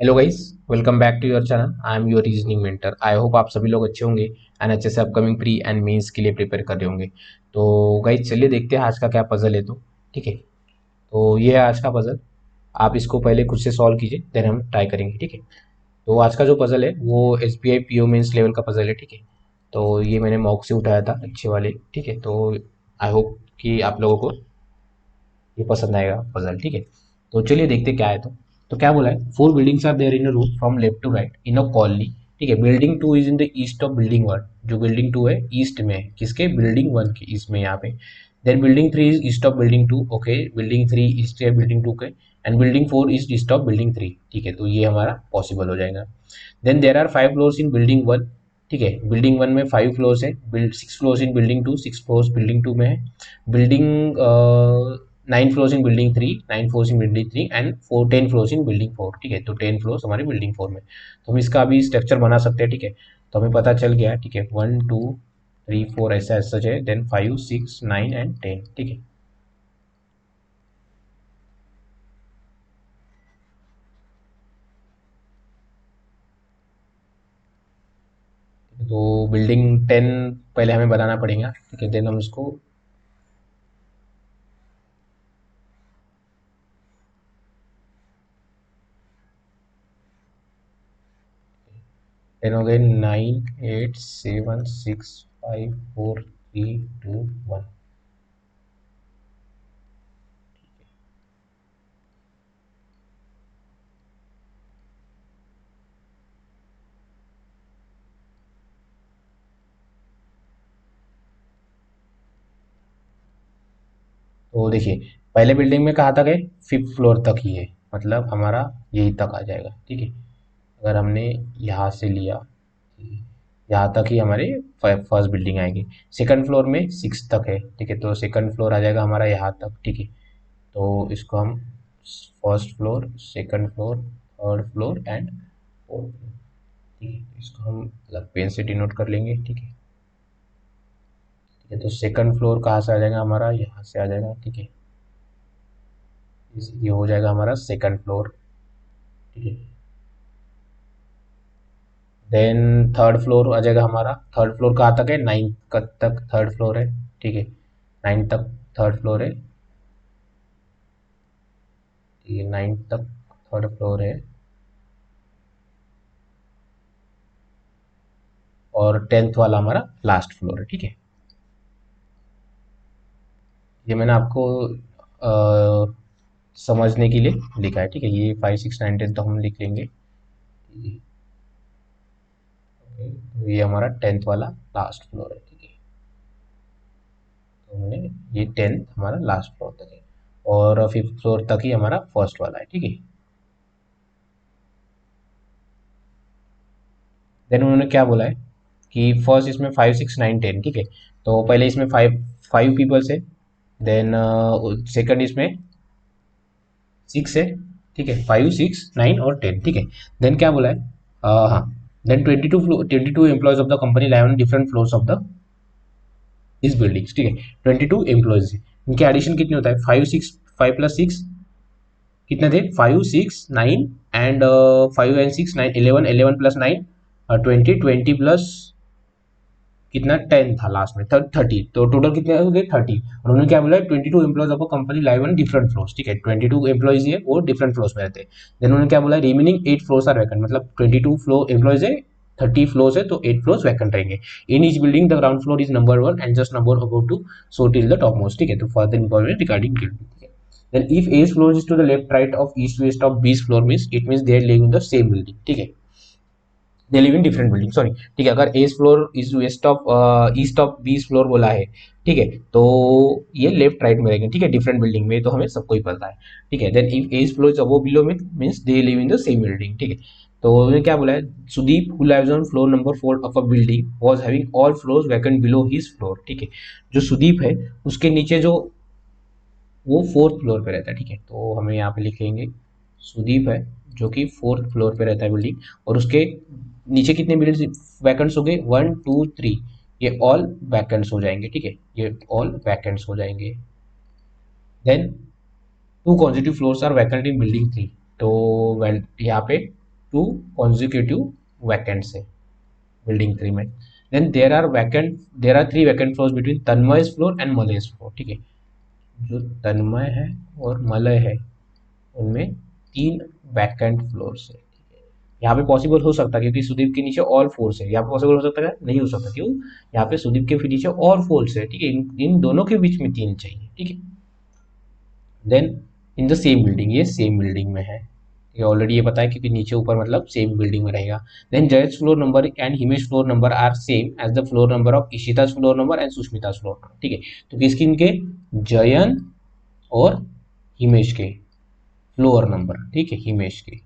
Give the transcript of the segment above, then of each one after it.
Hello guys, welcome back to your channel. I am your reasoning mentor. I hope आप सभी लोग अच्छे होंगे एंड अच्छे से अपकमिंग प्री एंड मेंस के लिए प्रिपेयर कर रहे होंगे। तो गाइस चलिए देखते हैं आज का क्या पजल है। तो ठीक है, तो ये है आज का पजल। आप इसको पहले खुद से सॉल्व कीजिए, देन हम ट्राई करेंगे। ठीक है, तो आज का जो पजल है वो S B I P O mains level का पजल है। ठीक है, तो ये मैंने मॉक से उठाया था अच्छे वाले। ठीक है, तो आई होप कि आप लोगों को ये पसंद आएगा पजल। ठीक है, तो चलिए देखते क्या है। तो क्या बोला है, four buildings are there in a route from left to right in a colony. ठीक है, building two is in the east of building one. जो बिल्डिंग टू है ईस्ट में है, किसके, बिल्डिंग वन के ईस्ट में यहाँ पे। Then building three is east of building two. Okay, building three east है बिल्डिंग टू के। And building four is east of building three. ठीक है, तो ये हमारा पॉसिबल हो जाएगा। Then there are five floors in building one. ठीक है, बिल्डिंग वन में फाइव फ्लोर्स है। Build six floors in building two, six floors building two में है। Building nine floors in building three, nine floors in building three and four ten floors in building four. ठीक है, तो ten floors हमारे building four में। तो हम इसका अभी स्ट्रक्चर बना सकते हैं। ठीक है, तो हमें पता चल गया। ठीक है, वन टू थ्री फोर ऐसा ऐसा है, then five six nine and ten. ठीक है, तो बिल्डिंग टेन पहले हमें बनाना पड़ेगा। ठीक है, देन हम इसको टेन हो गए, nine eight seven six five four three two one. तो देखिए, पहले बिल्डिंग में कहाँ तक है, फिफ्थ फ्लोर तक ही है, मतलब हमारा यही तक आ जाएगा। ठीक है, अगर हमने यहाँ से लिया, यहाँ तक ही हमारे फर्स्ट बिल्डिंग आएगी। सेकंड फ्लोर में सिक्स तक है। ठीक है, तो सेकंड फ्लोर आ जाएगा हमारा यहाँ तक। ठीक है, तो इसको हम first floor, second floor, third floor and fourth floor. ठीक है, इसको हम मतलब पेन से डिनोट कर लेंगे। ठीक है, ठीक है, तो सेकंड फ्लोर कहाँ से आ जाएगा हमारा, यहाँ से आ जाएगा। ठीक है, ये हो जाएगा हमारा सेकंड फ्लोर। ठीक है, देन थर्ड फ्लोर आ जाएगा हमारा। थर्ड फ्लोर कहाँ तक है, नाइन्थ तक थर्ड फ्लोर है। ठीक है, नाइन्थ तक थर्ड फ्लोर है। ठीक है, नाइन्थ तक थर्ड फ्लोर है। और टेंथ वाला हमारा लास्ट फ्लोर है। ठीक है, ये मैंने आपको समझने के लिए लिखा है। ठीक है, ये फाइव सिक्स नाइन टेन तो हम लिख लेंगे। तो ये हमारा टेंथ वाला लास्ट फ्लोर है। ठीक है, तो हमने ये टेंथ हमारा लास्ट फ्लोर तक है और फिफ्थ फ्लोर तक ही हमारा फर्स्ट वाला है। ठीक है, देन उन्होंने क्या बोला है कि फर्स्ट इसमें फाइव सिक्स नाइन टेन। ठीक है, तो पहले इसमें फाइव फाइव पीपल्स है। देन सेकंड इसमें सिक्स है। ठीक है, फाइव सिक्स नाइन और टेन। ठीक है, देन क्या बोला है, हाँ, then twenty two employees of the company live on different floors of the इस बिल्डिंग्स। ठीक है, ट्वेंटी टू एम्प्लॉयज है, इनके एडिशन कितने होता है, five six, five plus six कितने थे, five six nine and five and six nine, eleven, eleven plus nine twenty, twenty plus कितना, टेन था लास्ट में, थर्टी, तो टोटल कितने हो गए, थर्टी। और उन्होंने क्या बोला, twenty two employees of a company live on different floors. ठीक है, ट्वेंटी टू एम्प्लॉयज है वो डिफरेंट फ्लोर्स में रहते हैं। देन उन्होंने क्या बोला, remaining eight floors are vacant, मतलब ट्वेंटी टू फ्लोर एम्प्लॉयज है, थर्टी फ्लोर्स है, तो एट फ्लोर्स वैकेंट रहेंगे। In each building the ground floor is number one and just number about two so till the top most. ठीक है, तो further information regarding building. Then if A's floor is to the left right of east west of B's floor means it means they are living in the same building. ठीक है, they live in different building, sorry. ठीक है, अगर A's floor is west of east of B's floor बोला है, ठीक है, तो ये लेफ्ट राइट में रहेंगे। ठीक है, डिफरेंट बिल्डिंग में, तो हमें सबको ही पता है। ठीक है, then if as floor is above below में means they live in the same building. ठीक है, तो उन्होंने क्या बोला है, Sudeep who lives on floor number four of a building was having all floors vacant below his floor. ठीक है, जो सुदीप है उसके नीचे जो वो फोर्थ फ्लोर पे रहता है। ठीक है, तो हमें यहाँ पे लिख लेंगे सुदीप है जो कि फोर्थ फ्लोर पे रहता है बिल्डिंग, और उसके नीचे कितने बिल्डिंग वैकेंट्स हो गए, वन टू थ्री, ये ऑल वैकेंट्स हो जाएंगे। ठीक है, ये ऑल वैकेंट्स हो जाएंगे। Then two consecutive floors are vacant in building three. तो यहाँ पे 2 कॉन्जिक्यूटिव वैकेंट्स है बिल्डिंग 3 में। Then there are 3 vacant floors between Tanmay's floor and Malay's floor, ठीक है। जो तन्मय है और मलय है उनमें 3 वैकेंट फ्लोर्स है। यहाँ पे पॉसिबल हो सकता है क्योंकि सुदीप के नीचे ऑल फोर्स है, यहाँ पे पॉसिबल हो सकता है नहीं हो सकता, क्यों? यहाँ पे सुदीप के नीचे ऑल फोर्स है, ठीक है। इन दोनों के बीच में 3 चाहिए, ठीक है। Then in the same building, ये सेम बिल्डिंग में है, ये ऑलरेडी ये पता है क्योंकि नीचे ऊपर मतलब सेम बिल्डिंग में रहेगा। Then Jay's floor number and Himesh floor number are same as the floor number of Ishita's floor number and Sushmita's floor number, ठीक है। तो किसके, इनके जयन और हिमेश के फ्लोर नंबर, ठीक है, हिमेश के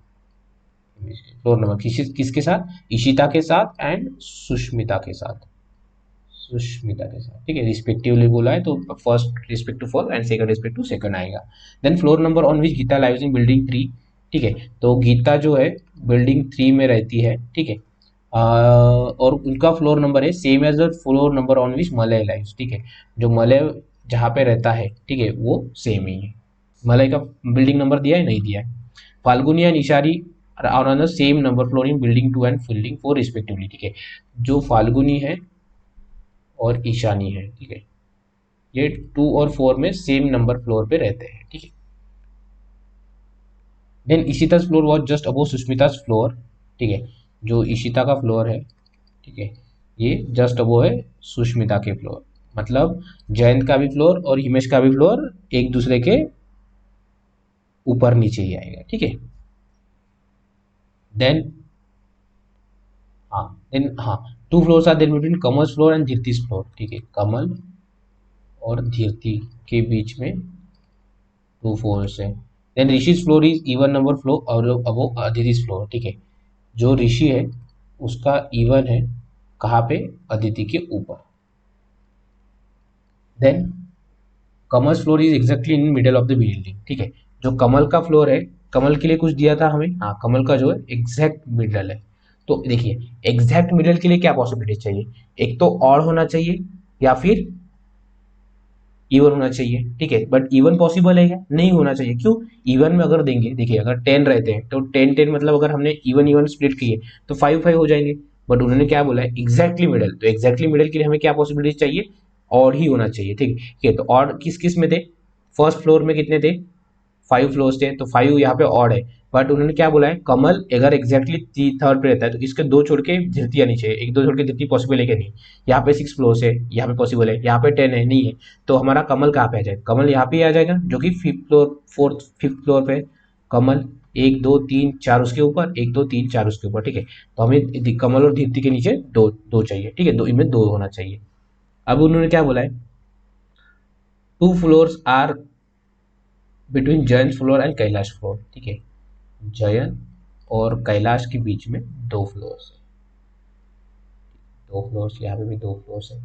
फ्लोर नंबर किसके साथ, इशिता के साथ एंड सुष्मिता के साथ, ठीक है, रिस्पेक्टिवली बोला है तो first respect to first and second respect to second आएगा। Then floor number on which Geeta lives in building 3, ठीक है। तो गीता जो है बिल्डिंग 3 में रहती है, ठीक है। और उनका फ्लोर नंबर है same as the floor number on which Malay lives, ठीक है। जो मलय जहाँ पे रहता है, ठीक है, वो सेम ही है। मलय का बिल्डिंग नंबर दिया है, नहीं दिया है। Falguni and Ishari are on the same number floor in building 2 and building 4 respectively, ठीक है। जो फाल्गुनी है और ईशानी है, ठीक है, ये 2 और 4 में सेम नंबर फ्लोर पे रहते हैं, ठीक है। Then Ishita's floor was just above Sushmita's floor, ठीक है। जो इशिता का फ्लोर है, ठीक है, ये जस्ट अबो है सुष्मिता के फ्लोर, मतलब जयंत का भी फ्लोर और हिमेश का भी फ्लोर एक दूसरे के ऊपर नीचे ही आएगा, ठीक है। देन हाँ देन हाँ 2 floors are there between Kamal's floor and Dhriti's floor, ठीक है। कमल और धीरती के बीच में 2 फ्लोर्स है। Then Rishi's floor is even number floor और अबो अदिति's फ्लोर, ठीक है। जो ऋषि है उसका इवन है कहाँ पे, अदिति के ऊपर। Then Kamal's floor is exactly in middle of the building, ठीक है। जो कमल का फ्लोर है, कमल के लिए कुछ दिया था हमें, हाँ, कमल का जो है एग्जैक्ट मिडल है। तो देखिए एग्जैक्ट मिडल के लिए क्या पॉसिबिलिटी चाहिए, एक तो ऑड होना चाहिए या फिर इवन होना चाहिए, ठीक है। बट इवन पॉसिबल है क्या, नहीं होना चाहिए, क्यों? इवन में अगर देंगे, देखिए अगर 10 रहते हैं तो 10 10 मतलब अगर हमने इवन इवन स्प्लिट किए तो 5 5 हो जाएंगे। बट उन्होंने क्या बोला है, एग्जैक्टली मिडल, तो एग्जैक्टली मिडल के लिए हमें क्या पॉसिबिलिटी चाहिए, और ही होना चाहिए, ठीक है। तो और किस किस में थे, फर्स्ट फ्लोर में कितने थे, 5 फ्लोर्स थे, तो 5 यहाँ पे ऑड है। बट उन्होंने क्या बोला है, कमल अगर एग्जैक्टली थर्ड पे रहता है तो इसके 2 छोड़ के धरती आनी चाहिए, एक 2 छोड़ के धरती पॉसिबल है क्या, नहीं। यहाँ पे 6 फ्लोर्स है, यहाँ पे पॉसिबल है, यहाँ पे 10 है, नहीं है। तो हमारा कमल कहाँ पे आ जाएगा, कमल यहाँ पे आ जाएगा जो कि 5th floor 4th 5th floor पे कमल, 1 2 3 4 उसके ऊपर, 1 2 3 4 उसके ऊपर, ठीक है। तो हमें कमल और धरती के नीचे दो दो चाहिए, ठीक है, दो इनमें 2 होना चाहिए। अब उन्होंने क्या बोला है, 2 floors are between Jayant floor and Kailash floor, ठीक है। जयंत और कैलाश के बीच में 2 फ्लोर्स है, 2 फ्लोर्स, यहाँ पे भी 2 फ्लोर्स है।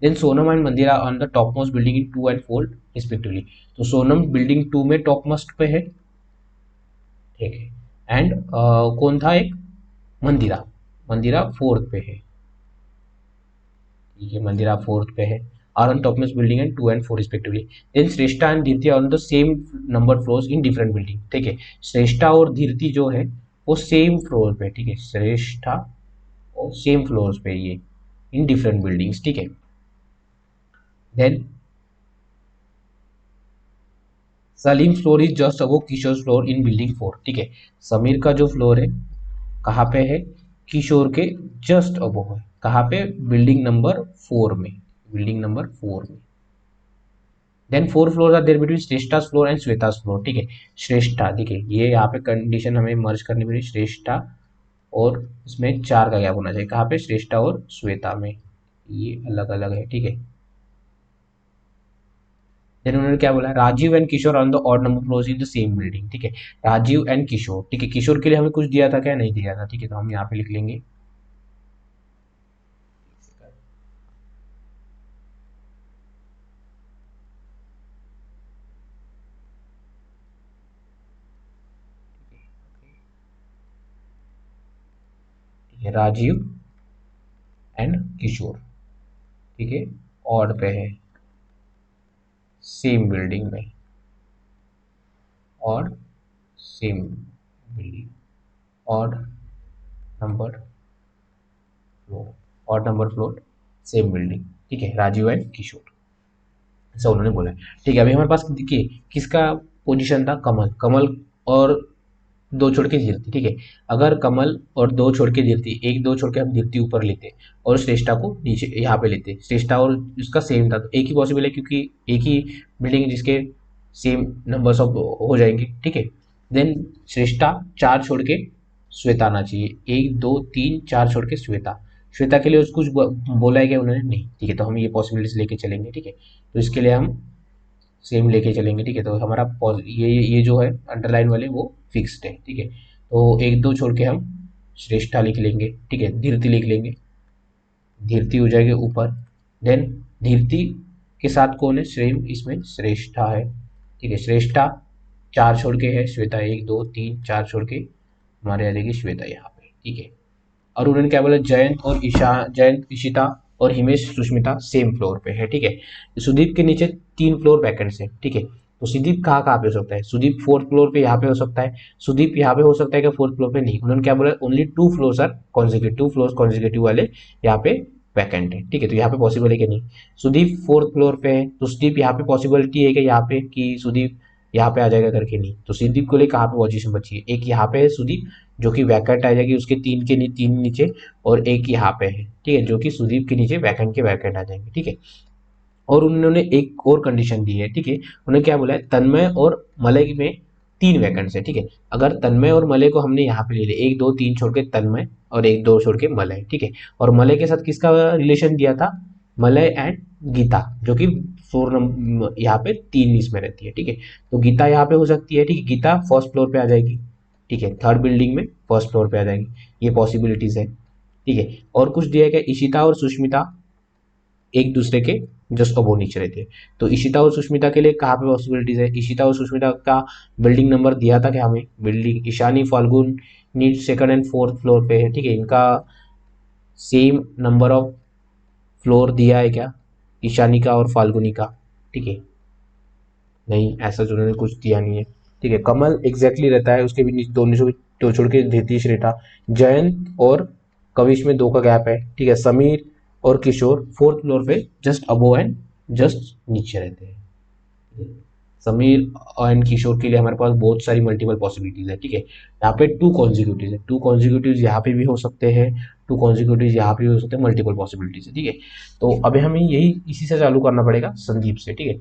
Then Sonam and Mandira on the top most building in 2 and 4 respectively. तो सोनम बिल्डिंग 2 में टॉप मोस्ट पे है, ठीक है। एंड कौन था एक, मंदिरा, मंदिरा 4th पे है, ठीक है, मंदिरा 4th पे है। Are on top most building and 2 and 4 respectively. Then Shreshtha and Dhriti on the same number floors in different building, ठीक है। श्रेष्ठा और धीरती जो है वो सेम फ्लोर पे, ठीक है, श्रेष्ठा और सेम फ्लोर्स पे ये इन डिफरेंट बिल्डिंग्स, ठीक है। Then Salim floor is just above Kishore floor in building 4, ठीक है। समीर का जो फ्लोर है कहाँ पे है, किशोर के जस्ट अबो है, कहाँ पे, बिल्डिंग नंबर 4 में, बिल्डिंग नंबर 4 में। Then 4 floor are there between Shreshtha floor and Shweta floor, ठीक है। श्रेष्ठा, ठीक है, ये यहाँ पे कंडीशन हमें मर्ज करनी पड़ी, श्रेष्ठा और इसमें 4 का गैप होना चाहिए, कहाँ पे, श्रेष्ठा और श्वेता में, ये अलग अलग है, ठीक है। देन उन्होंने क्या बोला, Rajiv and Kishore on the odd number floors in the same building, ठीक है। राजीव एंड किशोर, ठीक है, किशोर के लिए हमें कुछ दिया था क्या, नहीं दिया था, ठीक है, तो हम यहाँ पे लिख लेंगे। ठीक है, राजीव एंड किशोर, ठीक है, ऑड पे है, सेम बिल्डिंग में, और same building, odd number floor, odd number floor, same building, ठीक है, राजीव एंड किशोर, ऐसा उन्होंने बोला है। ठीक है, अभी हमारे पास देखिए किसका पोजीशन था, कमल, कमल और दो छोड़ के धीरती, ठीक है। अगर कमल और दो छोड़ के धीरती, एक दो छोड़ के हम धीरती ऊपर लेते और श्रेष्ठा को नीचे यहाँ पे लेते, श्रेष्ठा और उसका सेम था, तो एक ही पॉसिबल है क्योंकि एक ही बिल्डिंग जिसके सेम नंबर्स ऑफ हो जाएंगे, ठीक है। देन श्रेष्ठा चार छोड़ के श्वेता आना चाहिए, एक दो तीन चार छोड़ के श्वेता, श्वेता के लिए कुछ बोला है क्या उन्होंने, नहीं, ठीक है, तो हम ये पॉसिबिलिटीज लेके चलेंगे, ठीक है। तो इसके लिए हम सेम लेके चलेंगे, ठीक है। तो हमारा ये जो है अंडरलाइन वाले वो फिक्स्ड है, ठीक है। तो एक दो छोड़ के हम श्रेष्ठा लिख लेंगे, ठीक है, धीरती लिख लेंगे, धीरती हो जाएगी ऊपर। देन धीरती के साथ कौन है, सेम इसमें श्रेष्ठा है, ठीक है, श्रेष्ठा चार छोड़ के है, श्वेता एक दो तीन चार छोड़ के हमारे आ जाएगी श्वेता यहाँ पे, ठीक है। और उन्होंने क्या बोला, जयंत और ईशा, जयंत ईशिता और हिमेश सुष्मिता सेम फ्लोर पे है, ठीक है। सुदीप के नीचे तीन फ्लोर वैकेंट्स है, ठीक है। तो सुदीप कहाँ कहाँ पे हो सकता है, सुदीप फोर्थ फ्लोर पे यहाँ पे हो सकता है, सुदीप यहाँ पे हो सकता है क्या फोर्थ फ्लोर पे, नहीं, उन्होंने क्या बोला, only two floors are consecutive, two floors consecutive वाले यहाँ पे वैकेंट है, ठीक है। तो यहाँ पे पॉसिबल है कि नहीं, सुदीप फोर्थ फ्लोर पे है, तो सुदीप यहाँ पे पॉसिबिलिटी है कि यहाँ पे कि सुदीप यहाँ पे आ जाएगा करके, नहीं, तो सुदीप को लिए कहाँ पे पोजीशन बची है, एक यहाँ पे है सुदीप जो कि वैकेंट आ जाएगी उसके तीन नीचे, और एक यहाँ पे है, ठीक है, जो कि सुदीप के नीचे वैकेंट के वैकेंट आ जाएंगे, ठीक है। और उन्होंने एक और कंडीशन दी है, ठीक है, उन्होंने क्या बोला है, तन्मय और मलय में तीन वैकेंट्स है, ठीक है। अगर तन्मय और मलय को हमने यहाँ पे ले लिया, एक दो तीन छोड़ के तन्मय और एक दो छोड़ के मलय, ठीक है। और मलय के साथ किसका रिलेशन दिया था, मलय एंड गीता, जो कि फोर नंबर यहाँ पे तीन इसमें रहती है, ठीक है। तो गीता यहाँ पे हो सकती है, ठीक है, गीता फर्स्ट फ्लोर पे आ जाएगी, ठीक है, थर्ड बिल्डिंग में फर्स्ट फ्लोर पे आ जाएगी, ये पॉसिबिलिटीज है, ठीक है। और कुछ दिया है क्या, इशिता और सुष्मिता एक दूसरे के जस्ट अबो नीचे रहते हैं, तो इशिता और सुष्मिता के लिए कहाँ पे पॉसिबिलिटीज है, इशिता और सुष्मिता का बिल्डिंग नंबर दिया था क्या हमें, बिल्डिंग ईशानी फाल्गुन नीट सेकंड एंड फोर्थ फ्लोर पे है, ठीक है, इनका सेम नंबर ऑफ फ्लोर दिया है क्या, ईशानी का और फाल्गुनी का, ठीक है, नहीं, ऐसा जो उन्होंने कुछ दिया नहीं है, ठीक है। कमल एग्जैक्टली रहता है, उसके भी नीचे दो नीचे तो छोड़ के धीतीश रेटा, जयंत और कविश में दो का गैप है, ठीक है, समीर और किशोर फोर्थ फ्लोर पे जस्ट अबो एंड जस्ट नीचे रहते हैं, समीर एंड किशोर के लिए हमारे पास बहुत सारी मल्टीपल पॉसिबिलिटीज है, ठीक है। यहाँ पे टू कॉन्जिक्यूटिव है, टू कॉन्जिक्यूटिव यहाँ पे भी हो सकते हैं, टू कॉन्जिक्यूटिव यहाँ पे भी हो सकते हैं, मल्टीपल पॉसिबिलिटीज है, ठीक है। तो अभी हमें यही इसी से चालू करना पड़ेगा, संदीप से, ठीक है।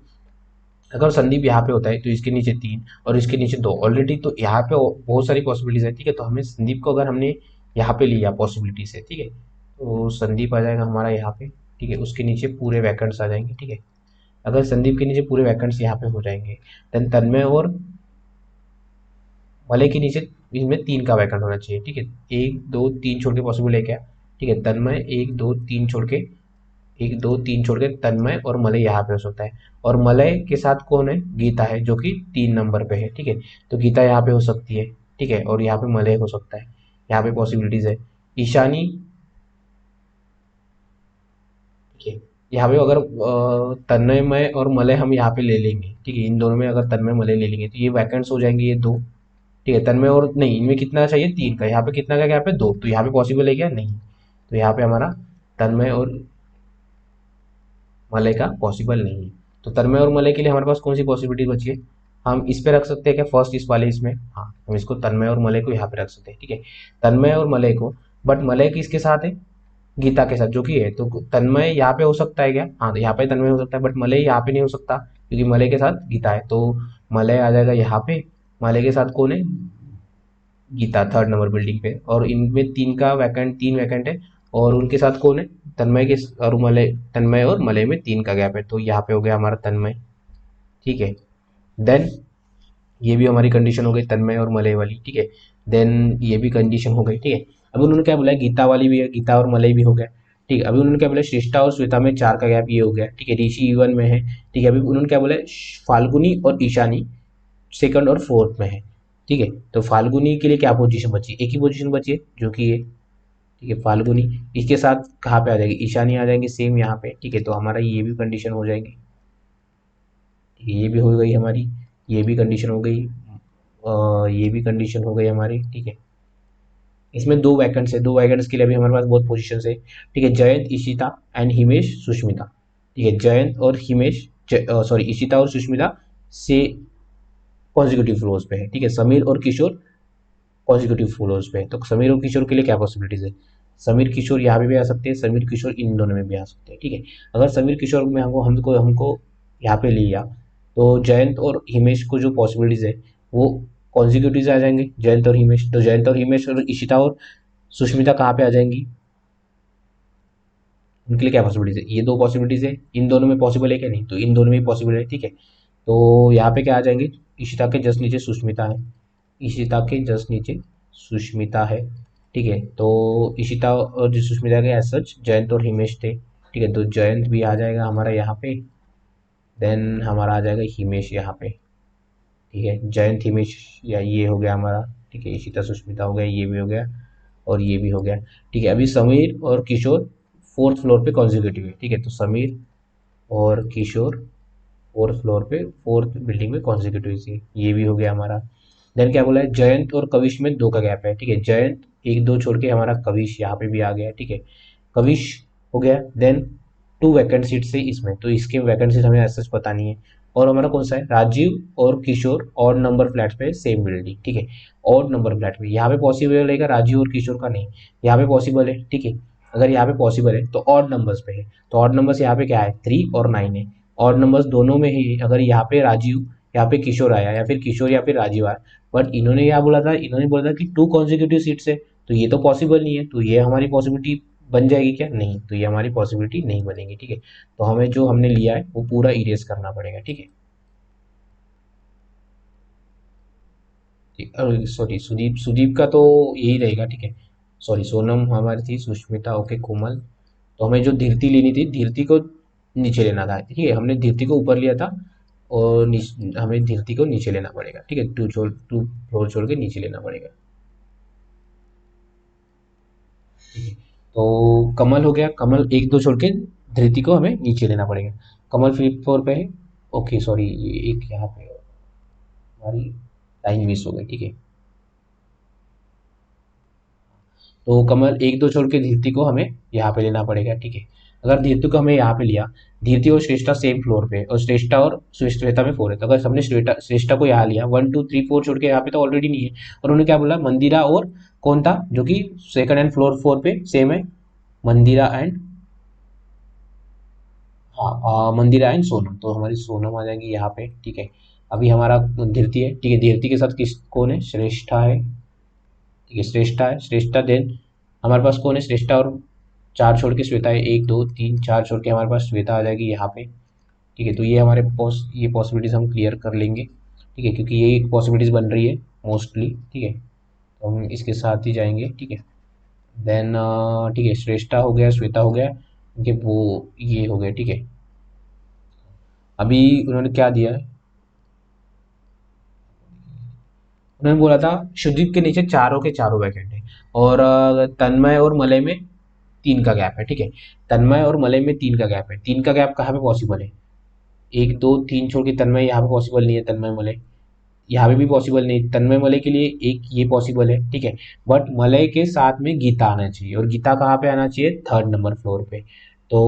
अगर संदीप यहाँ पे होता है तो इसके नीचे तीन और इसके नीचे दो ऑलरेडी, तो यहाँ पे बहुत सारी पॉसिबिलिटीज है, ठीक है। तो हमें संदीप को अगर हमने यहाँ पे लिया पॉसिबिलिटी से, ठीक है, तो संदीप आ जाएगा हमारा यहाँ पे, ठीक है, उसके नीचे पूरे वैकेंट्स आ जाएंगे, ठीक है। अगर संदीप के नीचे पूरे वैकेंट्स यहाँ पे हो जाएंगे, देन तन्मय और मलय के नीचे इसमें तीन का वैकेंट होना चाहिए, ठीक है, एक दो तीन छोड़ के पॉसिबल है क्या, ठीक है, तन्मय एक दो तीन छोड़ के, एक दो तीन छोड़ के तन्मय और मलय यहाँ पे हो सकता है, और मलय के साथ कौन है, गीता है जो कि तीन नंबर पे है, ठीक है। तो गीता यहाँ पे हो सकती है, ठीक है, और यहाँ पे मलय हो सकता है, यहाँ पे पॉसिबिलिटीज है। ईशानी, ठीक है, यहाँ पे अगर तन्मय और मलय हम यहाँ पे ले लेंगे, ठीक है, इन दोनों में अगर तन्मय मलय ले लेंगे तो ये वैकेंट्स हो जाएंगे ये दो, ठीक है, तन्मय और नहीं, इनमें कितना चाहिए, तीन का, यहाँ पे कितना का गैप है, दो, तो यहाँ पे पॉसिबल है क्या, नहीं, तो यहाँ पे हमारा तन्मय और मलय का पॉसिबल नहीं है। तो तन्मय और मलय के लिए हमारे पास कौन सी पॉसिबिलिटी बची है, हम इस पे रख सकते हैं क्या, फर्स्ट इस वाले इसमें, हाँ, हम इसको तन्मय और मलय को यहाँ पे रख सकते हैं, ठीक है, तन्मय और मलय को, बट मलय किसके साथ है, गीता के साथ, जो कि है, तो तन्मय यहाँ पे हो सकता है क्या, हाँ, तो यहाँ पे तन्मय हो सकता है, बट मलय यहाँ पे नहीं हो सकता क्योंकि मलय के साथ गीता है, तो मलय आ जाएगा यहाँ पे, मलय के साथ कौन है, गीता थर्ड नंबर बिल्डिंग पे, और इनमें तीन वैकेंट है, और उनके साथ कौन है, तन्मय के और मलय, तन्मय और मलय में तीन का गैप है, तो यहाँ पे हो गया हमारा तन्मय, ठीक है। देन ये भी हमारी कंडीशन हो गई तन्मय और मलय वाली, ठीक है। देन ये भी कंडीशन हो गई, ठीक है। अभी उन्होंने क्या बोला, गीता वाली भी है, गीता और मलय भी हो गया, ठीक है। अभी उन्होंने क्या बोला, श्रेष्ठा और श्वेता में चार का गैप, ये हो गया, ठीक है, ऋषि इवन में है, ठीक है। अभी उन्होंने क्या बोला, फाल्गुनी और ईशानी सेकंड और फोर्थ में है, ठीक है। तो फाल्गुनी के लिए क्या पोजीशन बची, एक ही पोजीशन बची है जो कि ये, ठीक है, फाल्गुनी, इसके साथ कहाँ पे आ जाएगी, ईशानी आ जाएंगे सेम यहाँ पे, ठीक है। तो हमारा ये भी कंडीशन हो जाएगी, ये भी हो गई हमारी, ये भी कंडीशन हो गई, ये भी कंडीशन हो गई हमारी, ठीक है। इसमें दो वैकेंट्स है, दो वैकेंट्स के लिए अभी हमारे पास बहुत पोजीशन है। ठीक है, जयंत, इशिता एंड हिमेश, सुष्मिता। ठीक है, जयंत और हिमेश, सॉरी इशिता और सुष्मिता से कॉन्जिक्यूटिव फ्लोर्स पे है। ठीक है, समीर और किशोर कॉन्जिक्यूटिव फ्लोर्स पे है। तो समीर और किशोर के लिए क्या पॉसिबिलिटीज है? समीर किशोर यहाँ पे भी आ सकते हैं, समीर किशोर इन दोनों में भी आ सकते हैं। ठीक है, अगर समीर किशोर में हमको हमको हमको यहाँ पे लिया, तो जयंत और हिमेश को जो पॉसिबिलिटीज है वो कॉन्जिक्यूटिव आ जाएंगे, जयंत और हिमेश। तो जयंत और हिमेश और इशिता और सुष्मिता कहाँ पे आ जाएंगी? उनके लिए क्या पॉसिबिलिटीज है? ये दो पॉसिबिलिटीज है, इन दोनों में पॉसिबल है क्या? नहीं, तो इन दोनों में पॉसिबल है। ठीक है, तो यहाँ पे क्या आ जाएंगे? इशिता के जस्ट नीचे सुष्मिता है, इशिता के जस्ट नीचे सुष्मिता है। ठीक है, तो इशिता और जो सुष्मिता के एज सच जयंत और हिमेश थे। ठीक है, तो जयंत भी आ जाएगा हमारा यहाँ पे, देन हमारा आ जाएगा हिमेश यहाँ पे। ठीक है, जयंत हिमेश, या ये हो गया हमारा। ठीक है, इशिता सुष्मिता हो गया, ये भी हो गया और ये भी हो गया। ठीक है, अभी समीर और किशोर फोर्थ फ्लोर पे कॉन्जिक्यूटिव है। ठीक है, तो समीर और किशोर फोर्थ फ्लोर पे, फोर्थ बिल्डिंग में कॉन्जिक्यूटिव थी, ये भी हो गया हमारा। देन क्या बोला है? जयंत और कविश में दो का गैप है। ठीक है, जयंत एक दो छोड़ के हमारा कविश यहाँ पे भी आ गया। ठीक है, कविश हो गया। देन टू वैकेंट सीट्स है इसमें, तो इसके वैकेंट सीट हमें ऐसा पता नहीं है। और हमारा कौन सा है? राजीव और किशोर ऑड नंबर फ्लैट पे, सेम बिल्डिंग। ठीक है, ऑड नंबर फ्लैट पे यहाँ पे पॉसिबल रहेगा, राजीव और किशोर का नहीं, यहाँ पे पॉसिबल है। ठीक है, अगर यहाँ पे पॉसिबल है तो ऑड नंबर्स पे है, तो ऑड नंबर्स यहाँ पे क्या है? 3 और 9 है। ऑड नंबर्स दोनों में ही, अगर यहाँ पे राजीव, यहाँ पे किशोर आया, या फिर किशोर या फिर राजीव आया, बट इन्होंने क्या बोला था? इन्होंने बोला था कि 2 कॉन्जिक्यूटिव सीट्स है, तो ये तो पॉसिबल नहीं है। तो ये हमारी पॉसिबिलिटी बन जाएगी क्या? नहीं, तो ये हमारी पॉसिबिलिटी नहीं बनेगी। ठीक है, तो हमें जो हमने लिया है वो पूरा इरेज करना पड़ेगा। ठीक है, सॉरी सुदीप, सुदीप का तो यही रहेगा। ठीक है, सॉरी सोनम हमारी थी, सुष्मिता, ओके, कोमल। तो हमें जो धीरती लेनी थी, धीरती को नीचे लेना था। ठीक है, हमने धीरती को ऊपर लिया था, और हमें धीरती को नीचे लेना पड़ेगा। ठीक है, टू फ्लोर छोड़ के नीचे लेना पड़ेगा। ठीक है, तो कमल हो गया, कमल एक दो छोड़ के धृति को हमें नीचे लेना पड़ेगा। कमल फिफ्थ फ्लोर पे है। ओके सॉरी, ये एक यहाँ पे हमारी लाइन मिस हो गई। ठीक है, तो कमल एक दो छोड़ के धीरती को हमें यहाँ पे लेना पड़ेगा। ठीक है, अगर धीरती को हमें यहाँ पे लिया, धीरती और श्रेष्ठा सेम फ्लोर पे, और श्रेष्ठा और श्वेता में 4 है, तो अगर हमने श्वेता श्रेष्ठा को यहाँ लिया, 1 2 3 4 छोड़ के यहाँ पे तो ऑलरेडी नहीं है। और उन्होंने क्या बोला? मंदिरा और कौन था जो कि सेकंड एंड फ्लोर 4 पे सेम है? मंदिरा एंड, हाँ, मंदिरा एंड सोनम, तो हमारी सोनम आ जाएगी यहाँ पे। ठीक है, अभी हमारा धीरती है। ठीक है, धीरती के साथ किस कौन है? श्रेष्ठा है। ठीक है, श्रेष्ठा है, श्रेष्ठा। देन हमारे पास कौन है? श्रेष्ठा और 4 छोड़ के श्वेता है, 1 2 3 4 छोड़ के हमारे पास श्वेता आ जाएगी यहाँ पे। ठीक है, तो ये हमारे ये पॉसिबिलिटीज हम क्लियर कर लेंगे। ठीक है, क्योंकि ये एक पॉसिबिलिटीज बन रही है मोस्टली। ठीक है, तो हम इसके साथ ही जाएंगे। ठीक है, देन ठीक है, श्रेष्ठा हो गया, श्वेता हो गया, इनके वो ये हो गए। ठीक है, अभी उन्होंने क्या दिया है? उन्होंने बोला था शुदीप के नीचे चारों के चारों वैकेंट है, और तन्मय और मलय में 3 का गैप है। ठीक है, तन्मय और मलय में 3 का गैप है। 3 का गैप कहाँ पे पॉसिबल है? 1 2 3 छोड़ के तन्मय यहाँ पे पॉसिबल नहीं है, तन्मय मलय यहाँ पे भी पॉसिबल नहीं। तन्मय मलय के लिए एक ये पॉसिबल है। ठीक है, बट मलय के साथ में गीता आना चाहिए, और गीता कहाँ पे आना चाहिए? 3rd नंबर फ्लोर पे। तो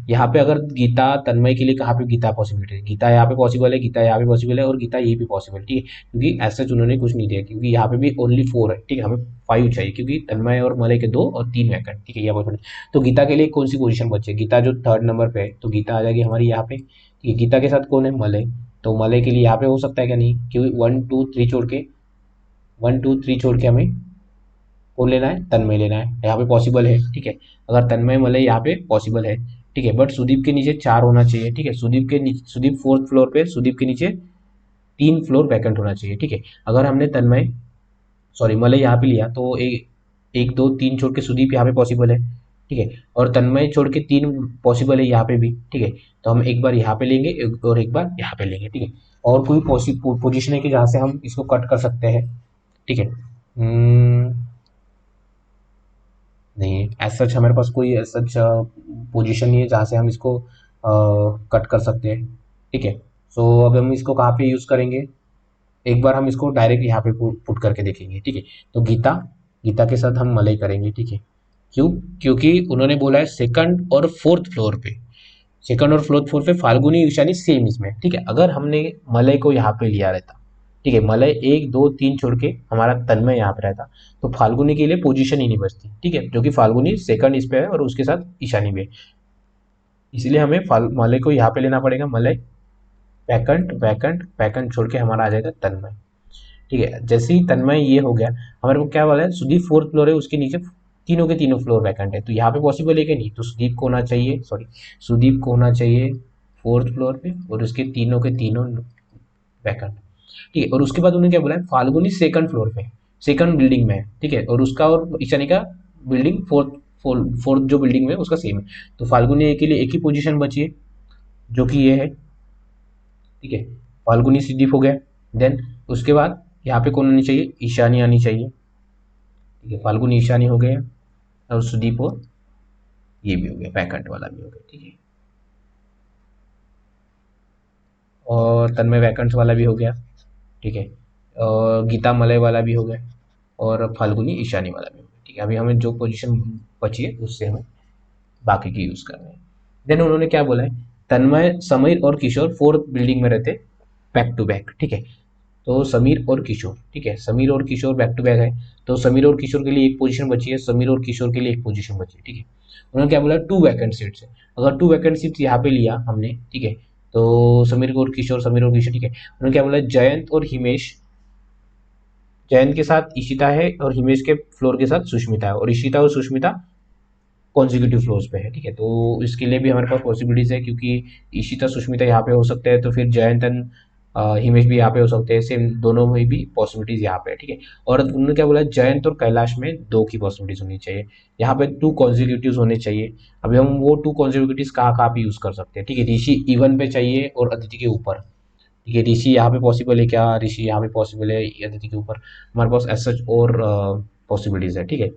यहाँ पे अगर गीता तन्मय के लिए कहाँ पे गीता पॉसिबिलिटी है? गीता यहाँ पे पॉसिबल है, गीता यहाँ पे पॉसिबल है, और गीता यहीं पे पॉसिबल है। ठीक है, क्योंकि ऐसा उन्होंने कुछ नहीं दिया, क्योंकि यहाँ पे भी ओनली 4 है। ठीक है, हमें 5 चाहिए, क्योंकि तन्मय और मलय के 2 और 3 वैकेंट। ठीक है, यहाँ पर तो गीता के लिए कौन सी पोजीशन बचे? गीता जो 3rd नंबर पे है, तो गीता आ जाएगी हमारी यहाँ पे। ठीक है, गीता के साथ कौन है? मलय। तो मलय के लिए यहाँ पे हो सकता है क्या? नहीं, क्योंकि 1 2 3 छोड़ के हमें कौन लेना है? तन्मय लेना है, यहाँ पे पॉसिबल है। ठीक है, अगर तन्मय मलय यहाँ पे पॉसिबल है। ठीक है, बट सुदीप के नीचे 4 होना चाहिए। ठीक है, सुदीप के नीचे, सुदीप 4th फ्लोर पे, सुदीप के नीचे 3 फ्लोर वैकेंट होना चाहिए। ठीक है, अगर हमने तन्मय, सॉरी मलय यहाँ पे लिया, तो एक दो तीन छोड़ के सुदीप यहाँ पे पॉसिबल है। ठीक है, और तन्मय छोड़ के 3 पॉसिबल है यहाँ पे भी। ठीक है, तो हम एक बार यहाँ पे लेंगे, और एक बार यहाँ पे लेंगे। ठीक है, और कोई पोजीशन है कि जहाँ से हम इसको कट कर सकते हैं? ठीक है, नहीं, एज सच हमारे पास कोई एज सच पोजीशन नहीं है जहाँ से हम इसको कट कर सकते हैं। ठीक है, सो अब हम इसको कहाँ पे यूज़ करेंगे? एक बार हम इसको डायरेक्ट यहाँ पे पुट करके देखेंगे। ठीक है, तो गीता गीता के साथ हम मलय करेंगे, ठीक है। क्यों? क्योंकि उन्होंने बोला है सेकंड और फोर्थ फ्लोर पे, सेकंड और फोर्थ फ्लोर पे फाल्गुनी ईशानी सेम इसमें, ठीक है। अगर हमने मलय को यहाँ पे लिया रहता, ठीक है, मलय 1 2 3 छोड़ के हमारा तन्मय यहाँ पे रहता, तो फाल्गुनी के लिए पोजीशन ही नहीं बचती, ठीक है, जो कि फाल्गुनी सेकंड इस पे है और उसके साथ ईशानी भी है। इसलिए हमें मलय को यहाँ पे लेना पड़ेगा, मलय वैकंट वैकंट वैकंट छोड़ के हमारा आ जाएगा तन्मय, ठीक है। जैसे ही तन्मय ये हो गया, हमारे को क्या बोला है, सुदीप फोर्थ फ्लोर है, उसके नीचे तीनों के तीनों फ्लोर वैकेंट है, तो यहाँ पे पॉसिबल है कि नहीं, तो सुदीप को होना चाहिए, सॉरी, सुदीप को होना चाहिए फोर्थ फ्लोर पे और उसके तीनों के तीनों वैकेंट, ठीक है। और उसके बाद उन्होंने क्या बोला है, फाल्गुनी सेकंड फ्लोर पे, सेकंड बिल्डिंग में है, ठीक है, और उसका और ईशानी का बिल्डिंग फोर्थ फोर्थ जो बिल्डिंग में है उसका सेम है, तो फाल्गुनी के लिए एक ही पोजीशन बची है जो कि ये है, ठीक है। फाल्गुनी सुदीप हो गया, देन उसके बाद यहाँ पे कौन आनी चाहिए, ईशानी आनी चाहिए, ठीक है, फाल्गुनी ईशानी हो गया और सुदीप और ये भी हो गया, पैकेट वाला भी हो गया, ठीक है। और तन्मय वैकेंट्स वाला भी हो गया, ठीक है। और गीता मलय वाला भी हो गया और फाल्गुनी ईशानी वाला भी हो गया, ठीक है। अभी हमें जो पोजीशन बची है उससे हमें बाकी की यूज करना है। देन उन्होंने क्या बोला है, तन्मय समीर और किशोर फोर्थ बिल्डिंग में रहते बैक टू बैक, ठीक है। तो समीर और किशोर, ठीक है, समीर और किशोर बैक टू बैक है, तो समीर और किशोर के लिए एक पोजीशन बची है, समीर और किशोर के लिए एक पोजीशन बची है, ठीक है। उन्होंने क्या बोला, 2 वैकेंट सीट्स है, अगर 2 वैकेंट सीट्स यहाँ पे लिया हमने, ठीक है, तो समीर और किशोर, समीर और किशोर, ठीक है। उन्होंने क्या बोला, जयंत और हिमेश, जयंत के साथ ईशिता है और हिमेश के फ्लोर के साथ सुष्मिता है, और ईशिता और सुष्मिता कॉन्जिक्यूटिव फ्लोर्स पे है, ठीक है। तो इसके लिए भी हमारे पास पॉसिबिलिटीज है, क्योंकि ईशिता सुष्मिता यहाँ पे हो सकते हैं, तो फिर जयंत एंड हिमेश भी यहाँ पे हो सकते हैं, सेम दोनों में भी पॉसिबिलिटीज यहाँ पे है, ठीक है। और उन्होंने क्या बोला, जयंत और कैलाश में 2 की पॉसिबिलिटीज होनी चाहिए, यहाँ पे 2 कॉन्जिक्यूटिव होने चाहिए। अभी हम वो 2 कॉन्जिक्यूटिव कहाँ कहाँ पे यूज कर सकते हैं, ठीक है, ऋषि इवन पे चाहिए और अदिति के ऊपर, ठीक है। ऋषि यहाँ पे पॉसिबल है क्या, ऋषि यहाँ पे पॉसिबल है अदिति के ऊपर, हमारे पास एज सच और पॉसिबिलिटीज है, ठीक है।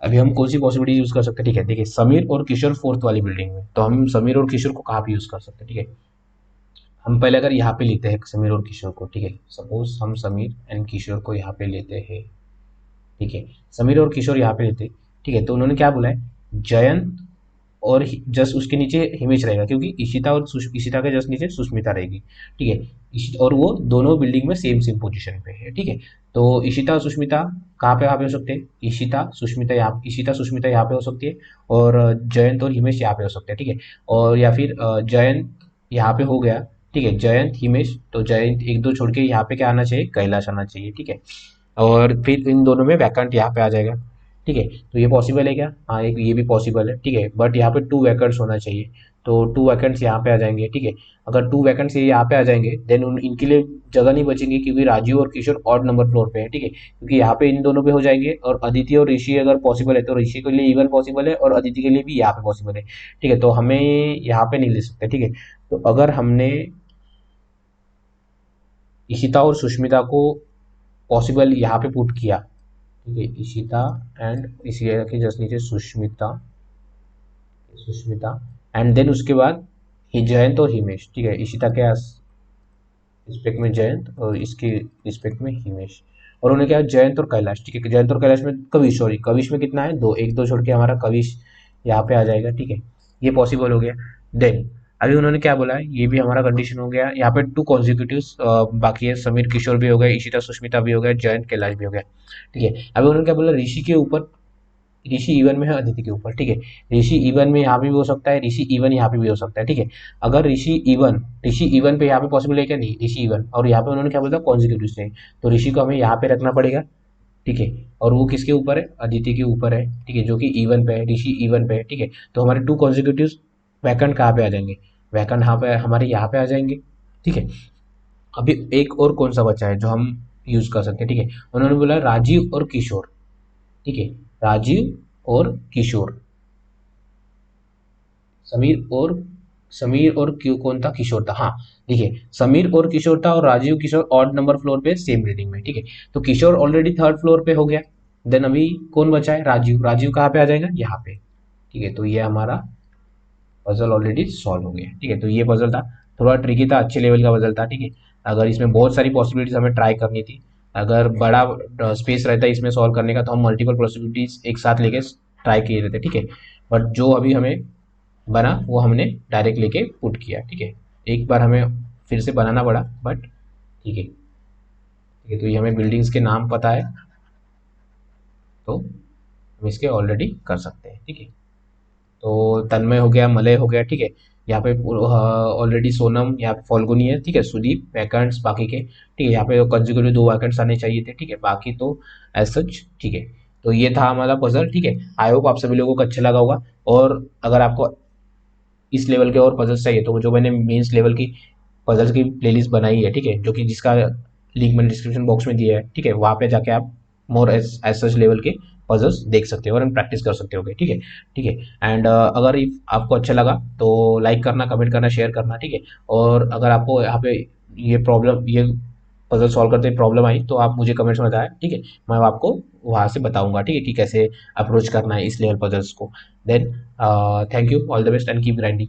अभी हम कौन सी पॉसिबिलिटी यूज कर सकते हैं, ठीक है, देखिए, समीर और किशोर फोर्थ वाली बिल्डिंग में, तो हम समीर और किशोर को कहाँ पे यूज कर सकते हैं, ठीक है। हम पहले अगर यहाँ पे लेते हैं समीर और किशोर को, ठीक है, सपोज हम समीर एंड किशोर को यहाँ पे लेते हैं, ठीक है, समीर और किशोर यहाँ पे लेते हैं, ठीक है। तो उन्होंने क्या बोला है, जयंत और जस्ट उसके नीचे हिमेश रहेगा, क्योंकि ईशिता और ईशिता के जस्ट नीचे सुष्मिता रहेगी, ठीक है। और वो दोनों बिल्डिंग में सेम सेम पोजीशन पे है, ठीक है। तो ईशिता और सुष्मिता कहाँ पे हो सकते हैं, ईशिता सुष्मिता यहाँ पे हो सकती है, और जयंत और हिमेश यहाँ पे हो सकते हैं, ठीक है। और या फिर जयंत यहाँ पे हो गया, ठीक है, जयंत हिमेश, तो जयंत 1 2 छोड़ के यहाँ पे क्या आना चाहिए, कैलाश आना चाहिए, ठीक है। और फिर इन दोनों में वैकेंट यहाँ पे आ जाएगा, ठीक है। तो ये पॉसिबल है क्या, हाँ, एक ये भी पॉसिबल है, ठीक है, बट यहाँ पे 2 वैकेंट्स होना चाहिए, तो 2 वैकेंट्स यहाँ पे आ जाएंगे, ठीक है। अगर 2 वैकेंट्स यहाँ पे आ जाएंगे, देन इनके लिए जगह नहीं बचेंगी, क्योंकि राजीव और किशोर ऑड नंबर फ्लोर पे है, ठीक है, क्योंकि यहाँ पे इन दोनों पे हो जाएंगे, और अदिति और ऋषि अगर पॉसिबल है तो ऋषि के लिए इवन पॉसिबल है और अदिति के लिए भी यहाँ पे पॉसिबल है, ठीक है। तो हमें यहाँ पे नहीं ले सकते, ठीक है। तो अगर हमने ईशिता और सुष्मिता को पॉसिबल यहाँ पे पुट किया, ठीक है, ईशिता एंड इसी के जस्ट नीचे सुष्मिता, सुष्मिता एंड देन उसके बाद जयंत और हिमेश, ठीक है, ईशिता के रिस्पेक्ट में जयंत और इसके रिस्पेक्ट में हिमेश, और उन्हें क्या, जयंत और कैलाश, ठीक है, जयंत और कैलाश में कविश, सॉरी, कविश में कितना है, 2, 1 2 छोड़ के हमारा कविश यहाँ पे आ जाएगा, ठीक है। ये पॉसिबल हो गया। देन अभी उन्होंने क्या बोला है, ये भी हमारा कंडीशन हो गया, यहाँ पे 2 कॉन्जिक्यूटिव बाकी है, समीर किशोर भी हो गए, ईशिता सुष्मिता भी हो गया, जयंत कैलाश भी हो गया, ठीक है। अभी उन्होंने क्या बोला, ऋषि के ऊपर, ऋषि इवन में है अदिति के ऊपर, ठीक है, ऋषि इवन में यहाँ पे भी हो सकता है, ऋषि इवन यहाँ पे भी हो सकता है, ठीक है। अगर ऋषि इवन पे यहाँ पे पॉसिबल है क्या, नहीं, ऋषि इवन, और यहाँ पे उन्होंने क्या बोला, कॉन्जिक्यूटिव से, तो ऋषि को हमें यहाँ पे रखना पड़ेगा, ठीक है। और वो किसके ऊपर है, अदिति के ऊपर है, ठीक है, जो कि इवन पे है, ऋषि इवन पे है, ठीक है। तो हमारे 2 कॉन्जिक्यूटिव वैकेंट कहाँ पे आ जाएंगे, वैकेंट यहाँ पे हमारे यहाँ पे आ जाएंगे, ठीक है। अभी एक और कौन सा बचा है जो हम यूज कर सकते हैं, ठीक है। उन्होंने बोला राजीव और किशोर, ठीक है, राजीव और किशोर, समीर और कौन था, किशोर था, हाँ, देखिए, समीर और किशोर था और राजीव किशोर ऑड नंबर फ्लोर पे सेम बिल्डिंग में, ठीक है। तो किशोर ऑलरेडी थर्ड फ्लोर पे हो गया, देन अभी कौन बचा है, राजीव, राजीव कहाँ पे आ जाएगा, यहाँ पे, ठीक है। तो ये हमारा पजल ऑलरेडी सॉल्व हो गया, ठीक है। तो ये पजल था, थोड़ा ट्रिकी था, अच्छे लेवल का पजल था, ठीक है। अगर इसमें बहुत सारी पॉसिबिलिटीज हमें ट्राई करनी थी, अगर बड़ा स्पेस रहता है इसमें सॉल्व करने का तो हम मल्टीपल पॉसिबिलिटीज एक साथ लेके ट्राई किए रहते, ठीक है। बट जो अभी हमें बना वो हमने डायरेक्ट लेके पुट किया, ठीक है। एक बार हमें फिर से बनाना पड़ा, बट ठीक है, ठीक है। तो ये हमें बिल्डिंग्स के नाम पता है, तो हम इसके ऑलरेडी कर सकते हैं, ठीक है। तो तन्मय हो गया, मलय हो गया, ठीक है। यहाँ पे ऑलरेडी सोनम, यहाँ पे फाल्गुनी है, ठीक है। सुदीप वैकेंट्स बाकी के, ठीक है। यहाँ पे कंजिक्यूटिव 2 वैकेंट्स आने चाहिए थे, ठीक है। बाकी तो एज सच, ठीक है। तो ये था हमारा पजल, ठीक है। आई होप आप सभी लोगों को अच्छा लगा होगा। और अगर आपको इस लेवल के और पजल्स चाहिए तो जो मैंने मेंस लेवल की पजल्स की प्लेलिस्ट बनाई है, ठीक है, जो कि जिसका लिंक मैंने डिस्क्रिप्शन बॉक्स में दिया है, ठीक है। वहाँ पे जाके आप मोर एज सच लेवल के पजल्स देख सकते हो और प्रैक्टिस कर सकते हो, ठीक है, ठीक है। एंड अगर आपको अच्छा लगा तो लाइक करना, कमेंट करना, शेयर करना, ठीक है। और अगर आपको यहाँ पे ये पजल सॉल्व करते प्रॉब्लम आई तो आप मुझे कमेंट्स में बताएं, ठीक है। मैं आपको वहाँ से बताऊंगा, ठीक है, कि कैसे अप्रोच करना है इस लेवल पजल्स को। Then thank you, all the best and keep grinding.